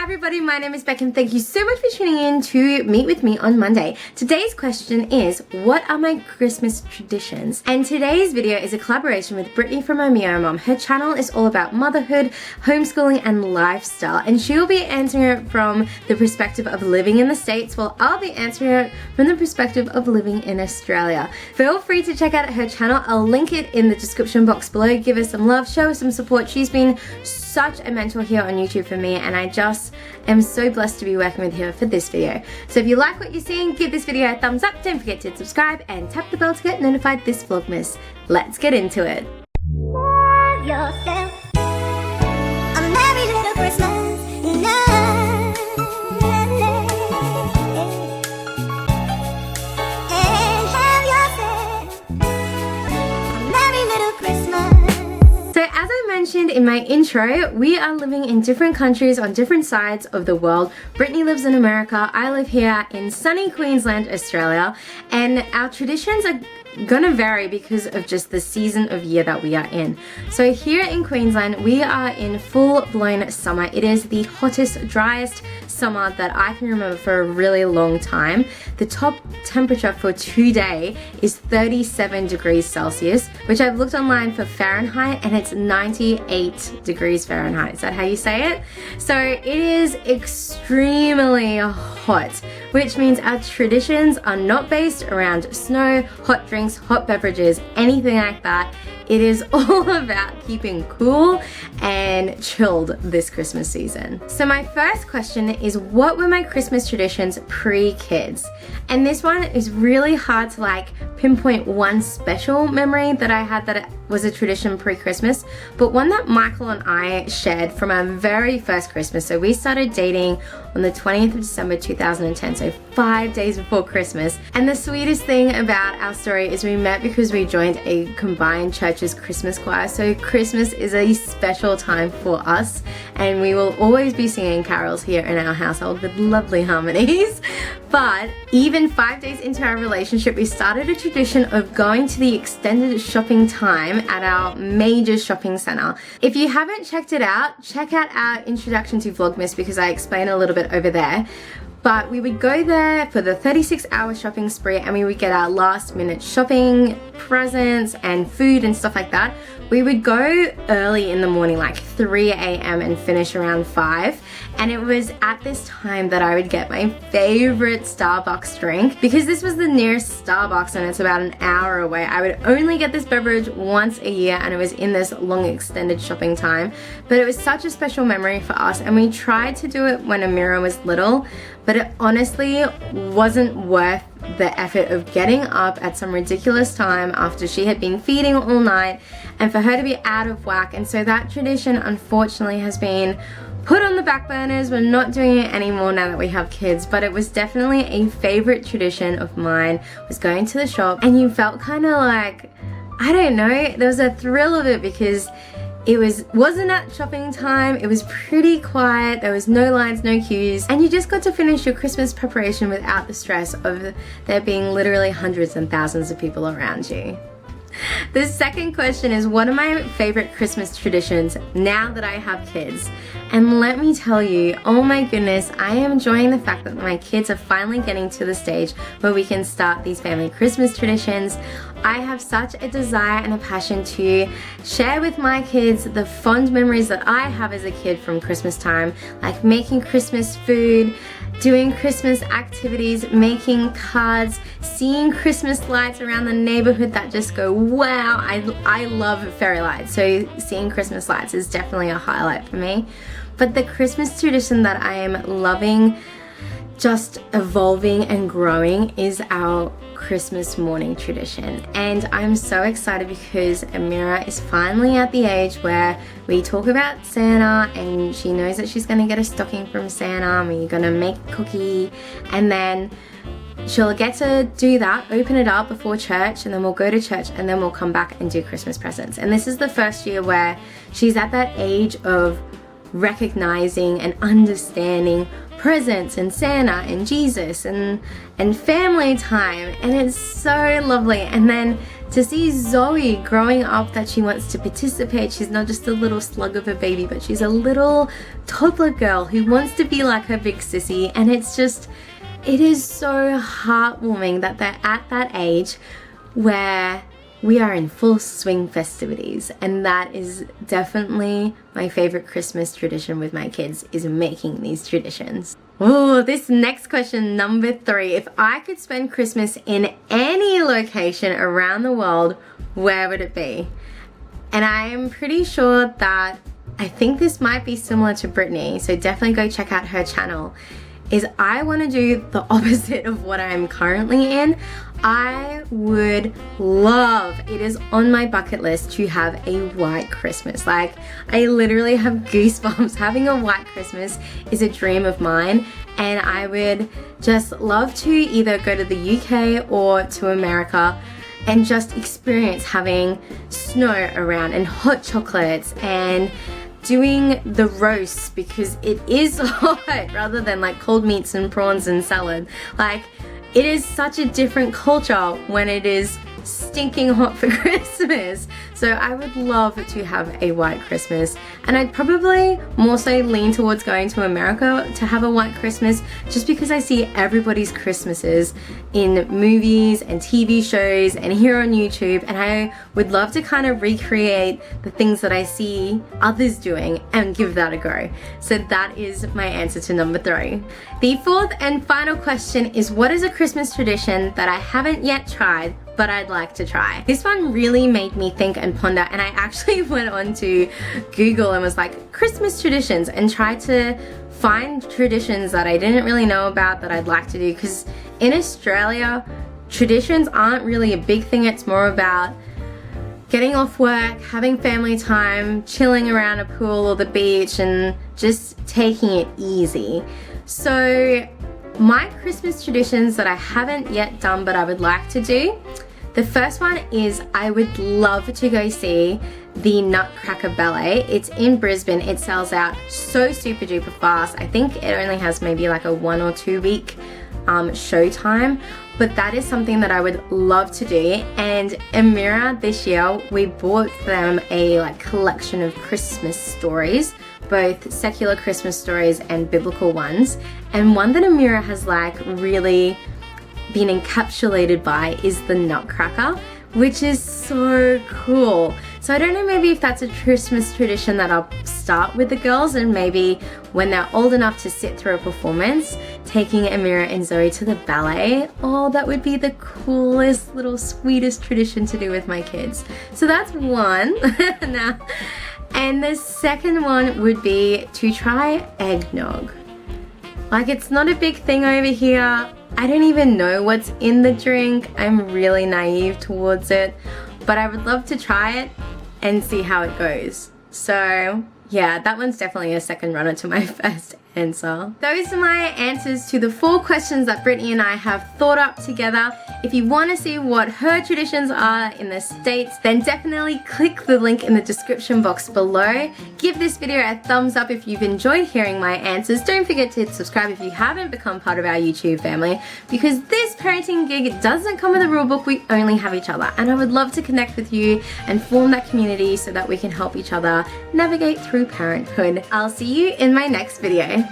everybody, my name is Beck and thank you so much for tuning in to meet with me on Monday. Today's question is, what are my Christmas traditions? And today's video is a collaboration with Brittany from Amira Mom. Her channel is all about motherhood, homeschooling and lifestyle, and she'll be answering it from the perspective of living in the States, while I'll be answering it from the perspective of living in Australia. Feel free to check out her channel. I'll link it in the description box below. Give her some love, show her some support. She's been such a mentor here on YouTube for me, and I just am so blessed to be working with her for this video. So if you like what you're seeing, give this video a thumbs up, don't forget to subscribe and tap the bell to get notified this Vlogmas. Let's get into it. Love yourself. A merry little Christmas. And have yourself a merry little Christmas. So as I mentioned in my intro, we are living in different countries on different sides of the world. Brittany lives in America, I live here in sunny Queensland, Australia, and our traditions are gonna vary because of just the season of year that we are in. So here in Queensland, we are in full-blown summer. It is the hottest, driest summer that I can remember for a really long time. The top temperature for today is 37 degrees Celsius, which I've looked online for Fahrenheit, and it's 98 degrees Fahrenheit. Is that how you say it? So it is extremely hot, which means our traditions are not based around snow, hot drinks, hot beverages, anything like that. It is all about keeping cool and chilled this Christmas season. So my first question is, what were my Christmas traditions pre-kids? And this one is really hard to like pinpoint one special memory that I had that it was a tradition pre-Christmas, but one that Michael and I shared from our very first Christmas. So we started dating on the 20th of December 2010, so 5 days before Christmas. And the sweetest thing about our story is we met because we joined a combined church's Christmas choir. So Christmas is a special time for us, and we will always be singing carols here in our household with lovely harmonies. But even 5 days into our relationship, we started a tradition of going to the extended shopping time at our major shopping center. If you haven't checked it out, check out our introduction to Vlogmas because I explain a little bit over there. But we would go there for the 36-hour shopping spree, and we would get our last minute shopping, presents and food and stuff like that. We would go early in the morning, like 3 a.m. and finish around 5. And it was at this time that I would get my favorite Starbucks drink. Because this was the nearest Starbucks and it's about an hour away, I would only get this beverage once a year, and it was in this long extended shopping time. But it was such a special memory for us, and we tried to do it when Amira was little, but it honestly wasn't worth the effort of getting up at some ridiculous time after she had been feeding all night and for her to be out of whack. And so that tradition unfortunately has been put on the back burners. We're not doing it anymore now that we have kids, but it was definitely a favorite tradition of mine, was going to the shop, and you felt kind of like, I don't know, there was a thrill of it because it wasn't at shopping time, it was pretty quiet, there was no lines, no queues, and you just got to finish your Christmas preparation without the stress of there being literally hundreds and thousands of people around you. The second question is, what are my favorite Christmas traditions now that I have kids? And let me tell you, oh my goodness, I am enjoying the fact that my kids are finally getting to the stage where we can start these family Christmas traditions. I have such a desire and a passion to share with my kids the fond memories that I have as a kid from Christmas time, like making Christmas food, doing Christmas activities, making cards, seeing Christmas lights around the neighborhood that just go, wow. I love fairy lights, so seeing Christmas lights is definitely a highlight for me. But the Christmas tradition that I am loving, just evolving and growing, is our Christmas morning tradition. And I'm so excited because Amira is finally at the age where we talk about Santa, and she knows that she's gonna get a stocking from Santa, and we're gonna make a cookie, and then she'll get to do that, open it up before church, and then we'll go to church, and then we'll come back and do Christmas presents. And this is the first year where she's at that age of recognizing and understanding presents and Santa and Jesus and family time, and it's so lovely. And then to see Zoe growing up, that she wants to participate. She's not just a little slug of a baby, but she's a little toddler girl who wants to be like her big sissy. And it's just, it is so heartwarming that they're at that age where we are in full swing festivities, and that is definitely my favorite Christmas tradition with my kids, is making these traditions. Oh, this next question, number 3. If I could spend Christmas in any location around the world, where would it be? And I am pretty sure that I think this might be similar to Brittany, so definitely go check out her channel. Is I want to do the opposite of what I'm currently in. I would love, it is on my bucket list, to have a white Christmas. Like, I literally have goosebumps. Having a white Christmas is a dream of mine, and I would just love to either go to the UK or to America and just experience having snow around and hot chocolates and doing the roast, because it is hot, rather than like cold meats and prawns and salad. Like, it is such a different culture when it is stinking hot for Christmas. So I would love to have a white Christmas, and I'd probably more so lean towards going to America to have a white Christmas, just because I see everybody's Christmases in movies and TV shows and here on YouTube, and I would love to kind of recreate the things that I see others doing and give that a go. So that is my answer to number 3. The 4th and final question is, what is a Christmas tradition that I haven't yet tried but I'd like to try? This one really made me think and ponder, and I actually went on to Google and was like, Christmas traditions, and tried to find traditions that I didn't really know about that I'd like to do, because in Australia, traditions aren't really a big thing. It's more about getting off work, having family time, chilling around a pool or the beach, and just taking it easy. So my Christmas traditions that I haven't yet done but I would like to do, the first one is I would love to go see the Nutcracker Ballet. It's in Brisbane. It sells out so super duper fast. I think it only has maybe like a 1 or 2 week show time, but that is something that I would love to do. And Amira, this year, we bought them a like collection of Christmas stories, both secular Christmas stories and biblical ones. And one that Amira has like really been encapsulated by is the Nutcracker, which is so cool. So I don't know, maybe if that's a Christmas tradition that I'll start with the girls, and maybe when they're old enough to sit through a performance, taking Amira and Zoe to the ballet. Oh, that would be the coolest little sweetest tradition to do with my kids. So that's one. Now, and the second one would be to try eggnog. Like, it's not a big thing over here. I don't even know what's in the drink. I'm really naive towards it, but I would love to try it and see how it goes. So yeah, that one's definitely a second runner to my first answer. Those are my answers to the 4 questions that Brittany and I have thought up together. If you want to see what her traditions are in the States, then definitely click the link in the description box below. Give this video a thumbs up if you've enjoyed hearing my answers. Don't forget to hit subscribe if you haven't become part of our YouTube family, because this parenting gig doesn't come with a rule book. We only have each other, and I would love to connect with you and form that community so that we can help each other navigate through parenthood. I'll see you in my next video.